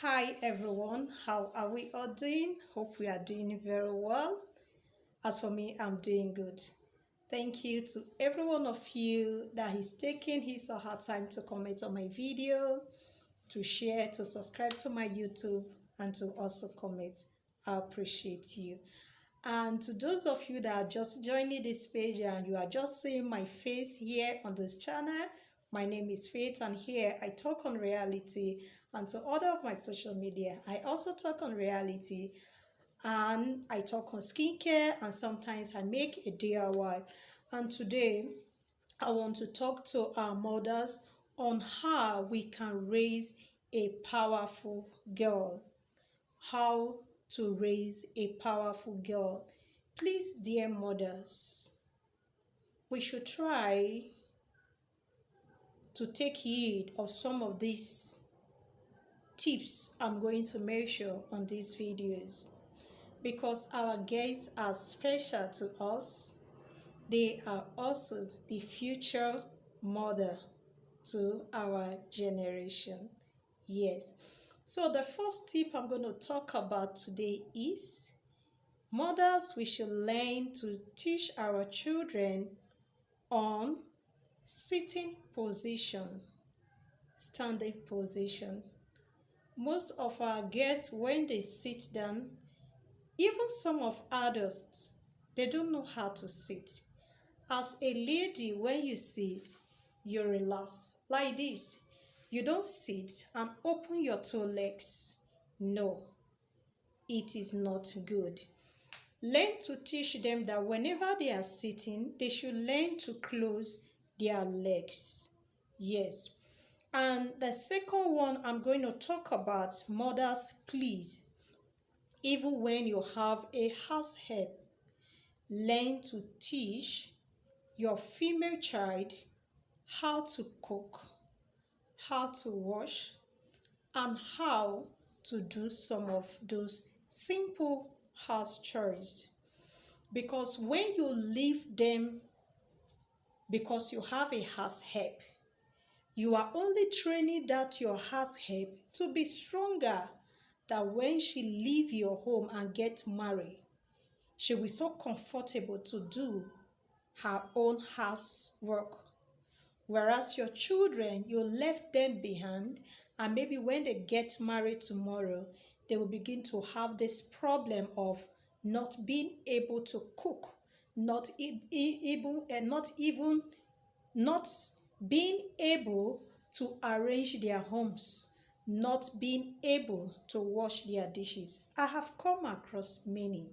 Hi everyone, how are we all doing? Hope we are doing very well. As for me, I'm doing good. Thank you to every one of you that is taking his or her time to comment on my video, to share, to subscribe to my YouTube, and to also comment. I appreciate you. And to those of you that are just joining this page and you are just seeing my face here on this channel, my name is Faith and here I talk on reality, and to other of my social media, I also talk on reality and I talk on skincare and sometimes I make a DIY. And today I want to talk to our mothers on how we can raise a powerful girl. How to raise a powerful girl. Please, dear mothers, we should try to take heed of some of these tips I'm going to mention on these videos, because our girls are special to us. They are also the future mother to our generation. Yes. So the first tip I'm going to talk about today is mothers, we should learn to teach our children on sitting position, standing position. Most of our girls, when they sit down, even some of adults, they don't know how to sit. As a lady, when you sit, you relax like this. You don't sit and open your two legs. No, it is not good. Learn to teach them that whenever they are sitting, they should learn to close their legs. Yes. And the second one I'm going to talk about, mothers, please, even when you have a house help, learn to teach your female child how to cook, how to wash, and how to do some of those simple house chores. Because when you leave them because you have a house help, you are only training that your house help to be stronger, that when she leave your home and get married, she will be so comfortable to do her own housework. Whereas your children, you left them behind, and maybe when they get married tomorrow, they will begin to have this problem of not being able to cook, not being able to arrange their homes, not being able to wash their dishes. I have come across many,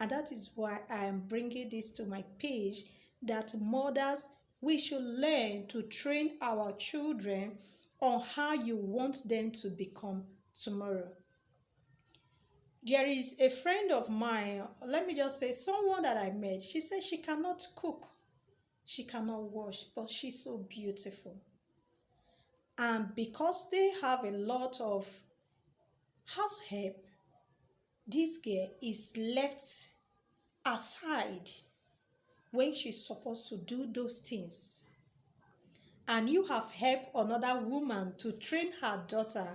and that is why I am bringing this to my page, that mothers, we should learn to train our children on how you want them to become tomorrow. There is a friend of mine, let me just say, someone that I met, she said she cannot cook, she cannot wash, but she's so beautiful. And because they have a lot of house help, this girl is left aside when she's supposed to do those things. And you have helped another woman to train her daughter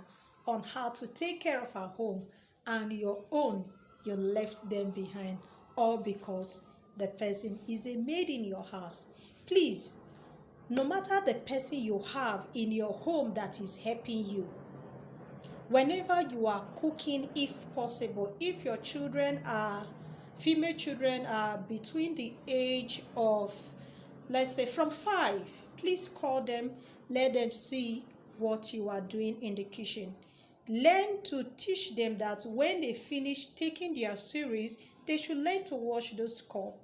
on how to take care of her home, and your own, you left them behind, all because the person is a maid in your house. Please, no matter the person you have in your home that is helping you, whenever you are cooking, if possible, if your children are, female children are between the age of, let's say, from 5, please call them, let them see what you are doing in the kitchen. Learn to teach them that when they finish taking their cereals, they should learn to wash those cups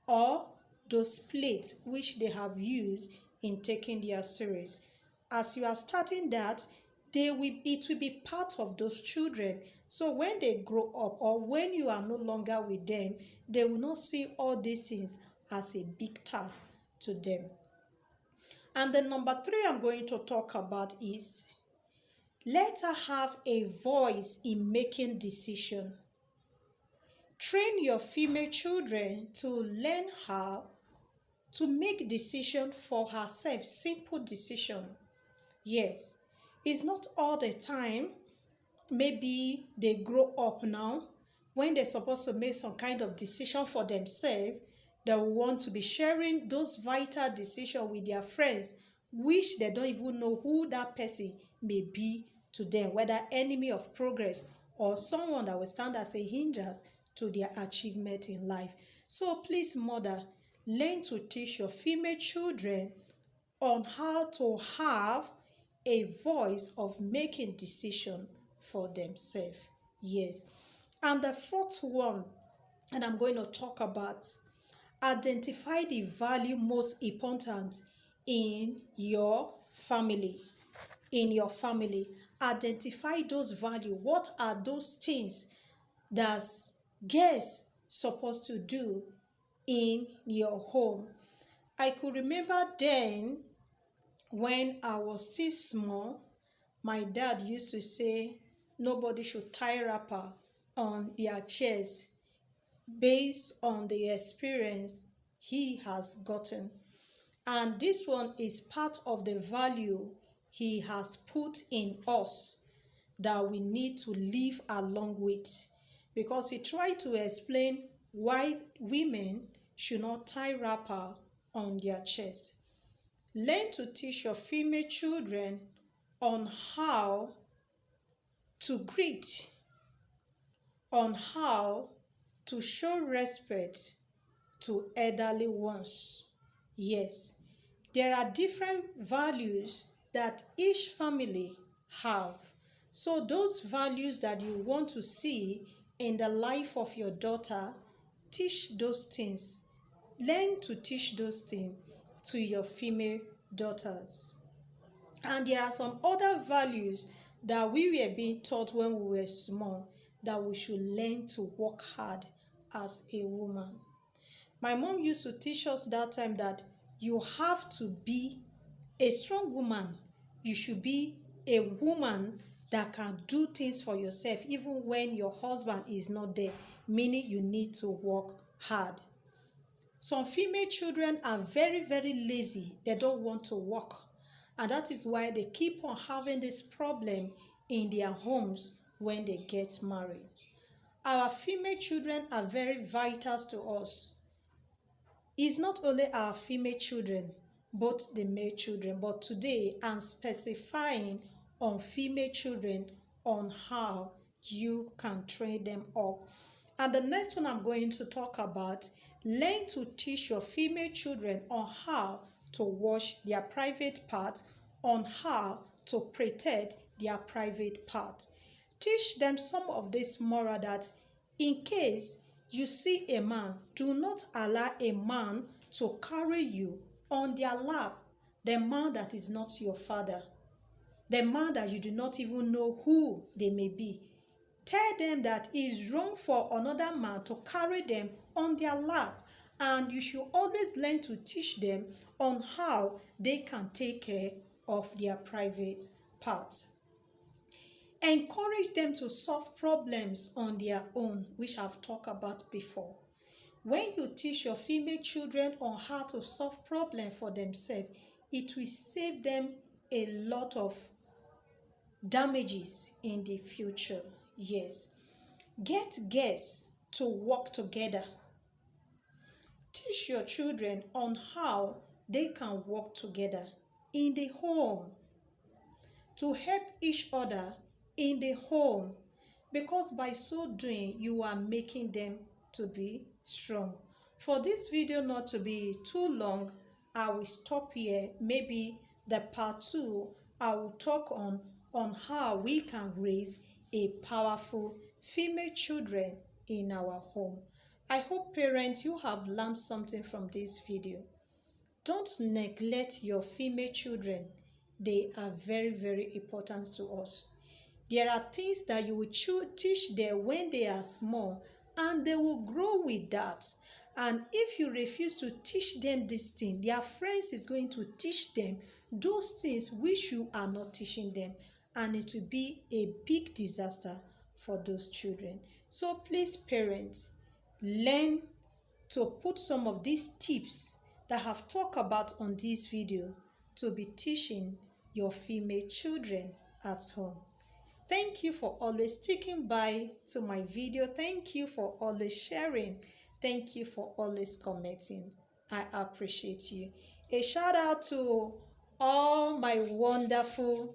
or those plates which they have used in taking their cereals. As you are starting that, it will be part of those children. So when they grow up, or when you are no longer with them, they will not see all these things as a big task to them. And the number 3 I'm going to talk about is, let her have a voice in making decisions. Train your female children to learn how to make decisions for herself, simple decisions. Yes, it's not all the time maybe they grow up now, when they're supposed to make some kind of decision for themselves, they will want to be sharing those vital decisions with their friends, which they don't even know who that person may be to them, whether enemy of progress or someone that will stand as a hindrance to their achievement in life. So please, mother, learn to teach your female children on how to have a voice of making decision for themselves. Yes. And the fourth one, and I'm going to talk about, identify the value most important in your family. In your family, identify those values. What are those things that guests supposed to do in your home? I could remember then, when I was still small, my dad used to say nobody should tie wrapper on their chest based on the experience he has gotten. And this one is part of the value he has put in us that we need to live along with. Because he tried to explain why women should not tie wrapper on their chest. Learn to teach your female children on how to greet, on how to show respect to elderly ones. Yes, there are different values that each family have. So those values that you want to see in the life of your daughter, teach those things. Learn to teach those things to your female daughters. And there are some other values that we were being taught when we were small, that we should learn to work hard as a woman. My mom used to teach us that time that you have to be a strong woman. You should be a woman that can do things for yourself even when your husband is not there, meaning you need to work hard. Some female children are very, very lazy. They don't want to work. And that is why they keep on having this problem in their homes when they get married. Our female children are very vital to us. It's not only our female children, both the male children, but today I'm specifying on female children on how you can train them up. And the next one I'm going to talk about, learn to teach your female children on how to wash their private part, on how to protect their private part. Teach them some of this moral that in case you see a man, do not allow a man to carry you on their lap, the man that is not your father, the man that you do not even know who they may be. Tell them that it is wrong for another man to carry them on their lap, and you should always learn to teach them on how they can take care of their private parts. Encourage them to solve problems on their own, which I've talked about before. When you teach your female children on how to solve problems for themselves, it will save them a lot of damages in the future. Yes. Get guests to work together. Teach your children on how they can work together in the home to help each other in the home, because by so doing you are making them to be strong. For this video not to be too long, I will stop here. Maybe the part 2 I will talk on how we can raise a powerful female children in our home. I hope parents you have learned something from this video. Don't neglect your female children. They are very, very important to us. There are things that you will teach them when they are small, and they will grow with that. And if you refuse to teach them this thing, their friends is going to teach them those things which you are not teaching them, and it will be a big disaster for those children. So please, parents, learn to put some of these tips that I have talked about on this video to be teaching your female children at home. Thank you for always sticking by to my video. Thank you for always sharing. Thank you for always commenting. I appreciate you. A shout out to all my wonderful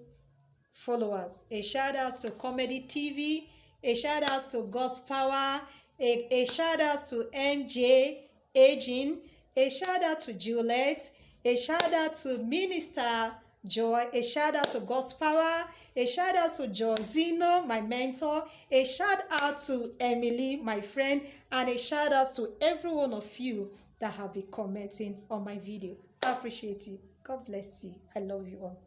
followers. A shout out to Comedy TV. A shout out to God's Power. A shout out to MJ Aging. A shout out to Juliet. A shout out to Minister Joy. A shout out to God's Power. A shout out to Josino, my mentor. A shout out to Emily, my friend. And a shout out to every one of you that have been commenting on my video. I appreciate you. God bless you. I love you all.